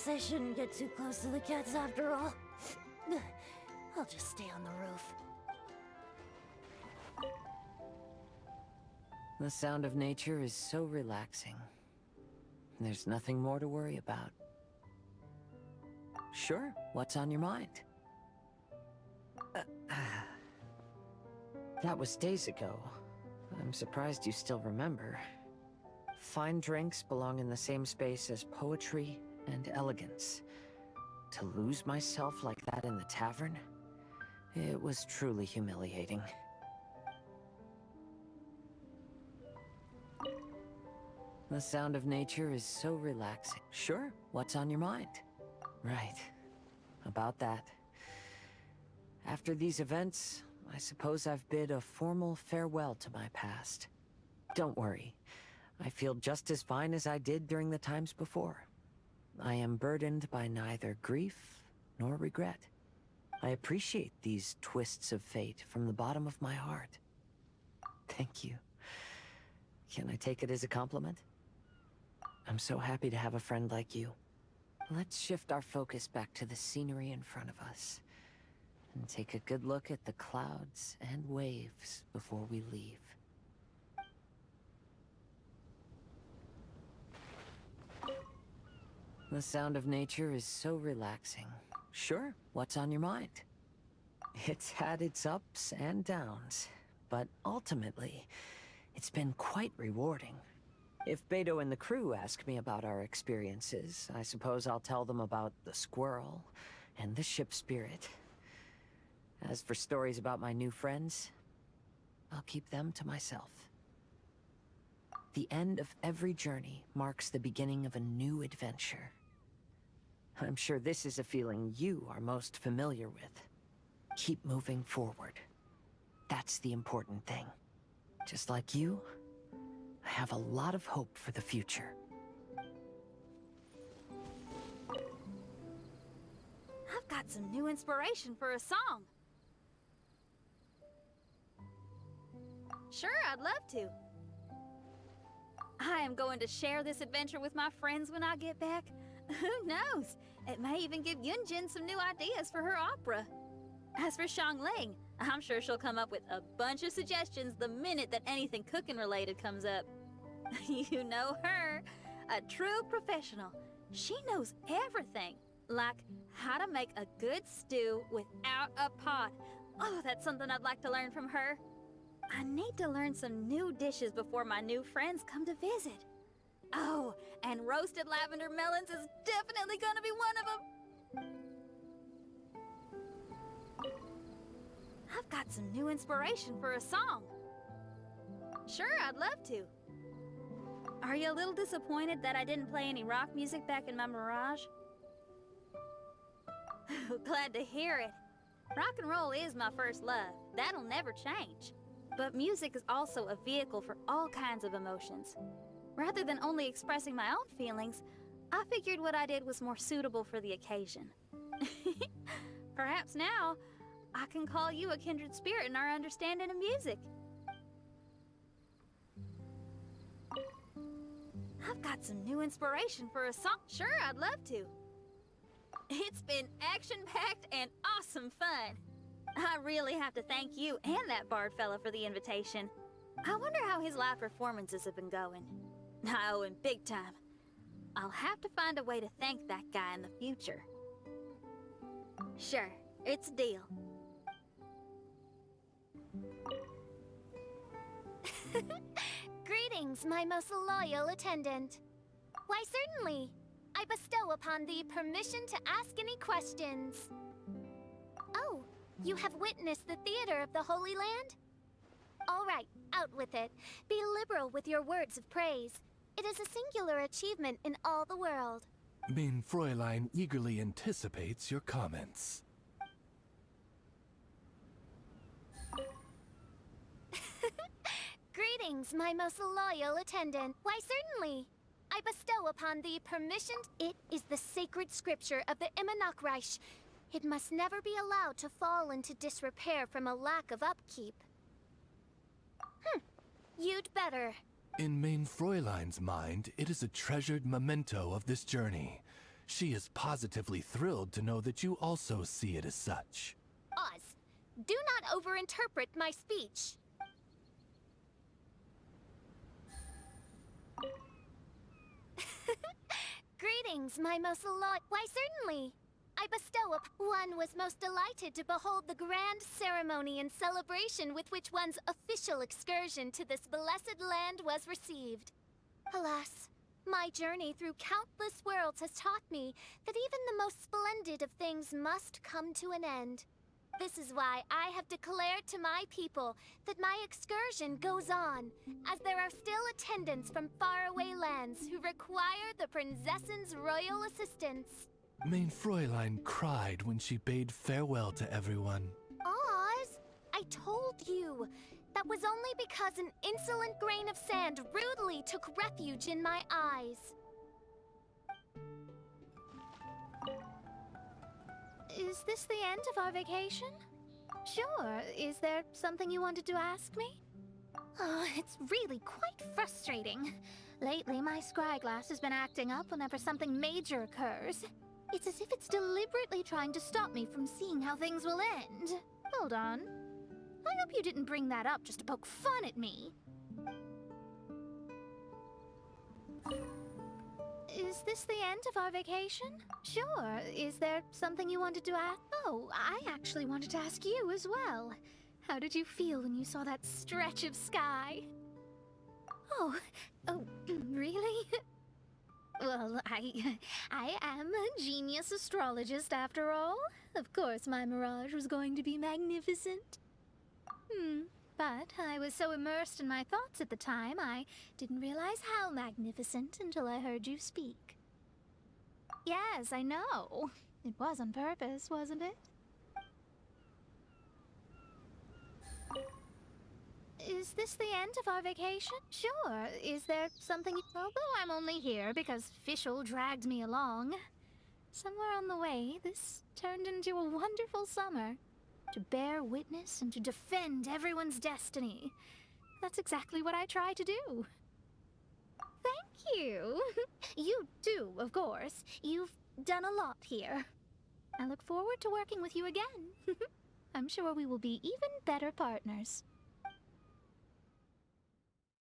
Guess I shouldn't get too close to the cats after all. I'll just stay on the roof. The sound of nature is so relaxing. There's nothing more to worry about. Sure, what's on your mind? That was days ago. I'm surprised you still remember. Fine drinks belong in the same space as poetry and elegance. To lose myself like that in the tavern? It was truly humiliating. The sound of nature is so relaxing. Sure, what's on your mind? Right, about that. After these events, I suppose I've bid a formal farewell to my past. Don't worry, I feel just as fine as I did during the times before. I am burdened by neither grief nor regret. I appreciate these twists of fate from the bottom of my heart. Thank you. Can I take it as a compliment? I'm so happy to have a friend like you. Let's shift our focus back to the scenery in front of us, and take a good look at the clouds and waves before we leave. The sound of nature is so relaxing. Sure, what's on your mind? It's had its ups and downs, but ultimately, it's been quite rewarding. If Beto and the crew ask me about our experiences, I suppose I'll tell them about the squirrel and the ship spirit. As for stories about my new friends, I'll keep them to myself. The end of every journey marks the beginning of a new adventure. I'm sure this is a feeling you are most familiar with. Keep moving forward. That's the important thing. Just like you, I have a lot of hope for the future. I've got some new inspiration for a song. Sure, I'd love to. I am going to share this adventure with my friends when I get back. Who knows? It may even give Yunjin some new ideas for her opera. As for Xiangling, I'm sure she'll come up with a bunch of suggestions the minute that anything cooking related comes up. You know her, a true professional. She knows everything, like how to make a good stew without a pot. Oh, that's something I'd like to learn from her. I need to learn some new dishes before my new friends come to visit. Oh, and roasted lavender melons is definitely gonna be one of them. I've got some new inspiration for a song. Sure, I'd love to. Are you a little disappointed that I didn't play any rock music back in my Mirage? Glad to hear it. Rock and roll is my first love. That'll never change. But music is also a vehicle for all kinds of emotions. Rather than only expressing my own feelings, I figured what I did was more suitable for the occasion. Perhaps now, I can call you a kindred spirit in our understanding of music. I've got some new inspiration for a song. Sure, I'd love to. It's been action-packed and awesome fun. I really have to thank you and that bard fella for the invitation. I wonder how his live performances have been going. I owe him big time. I'll have to find a way to thank that guy in the future. Sure, it's a deal. Greetings, my most loyal attendant. Why, certainly. I bestow upon thee permission to ask any questions. Oh, you have witnessed the theater of the Holy Land? All right, out with it. Be liberal with your words of praise. It is a singular achievement in all the world. Mein Fräulein eagerly anticipates your comments. Greetings, my most loyal attendant. Why, certainly. I bestow upon thee permission. It is the sacred scripture of the Immanakreich. It must never be allowed to fall into disrepair from a lack of upkeep. You'd better. In Mein Fräulein's mind, it is a treasured memento of this journey. She is positively thrilled to know that you also see it as such. Oz, do not overinterpret my speech. Greetings, my most Why, certainly. I bestow one was most delighted to behold the grand ceremony and celebration with which one's official excursion to this blessed land was received. Alas, my journey through countless worlds has taught me that even the most splendid of things must come to an end. This is why I have declared to my people that my excursion goes on, as there are still attendants from faraway lands who require the princess's royal assistance. Mein Fräulein cried when she bade farewell to everyone. Oz, I told you. That was only because an insolent grain of sand rudely took refuge in my eyes. Is this the end of our vacation? Sure. Is there something you wanted to ask me? Oh, it's really quite frustrating. Lately, my scryglass has been acting up whenever something major occurs. It's as if it's deliberately trying to stop me from seeing how things will end. Hold on. I hope you didn't bring that up just to poke fun at me. Is this the end of our vacation? Sure. Is there something you wanted to ask? Oh, I actually wanted to ask you as well. How did you feel when you saw that stretch of sky? Oh, really? Well, I am a genius astrologist after all. Of course my mirage was going to be magnificent. But I was so immersed in my thoughts at the time, I didn't realize how magnificent until I heard you speak. Yes, I know. It was on purpose, wasn't it? Is this the end of our vacation? Sure. Is there something... Although I'm only here because Fischl dragged me along. Somewhere on the way, this turned into a wonderful summer. To bear witness and to defend everyone's destiny. That's exactly what I try to do. Thank you. You too, of course. You've done a lot here. I look forward to working with you again. I'm sure we will be even better partners.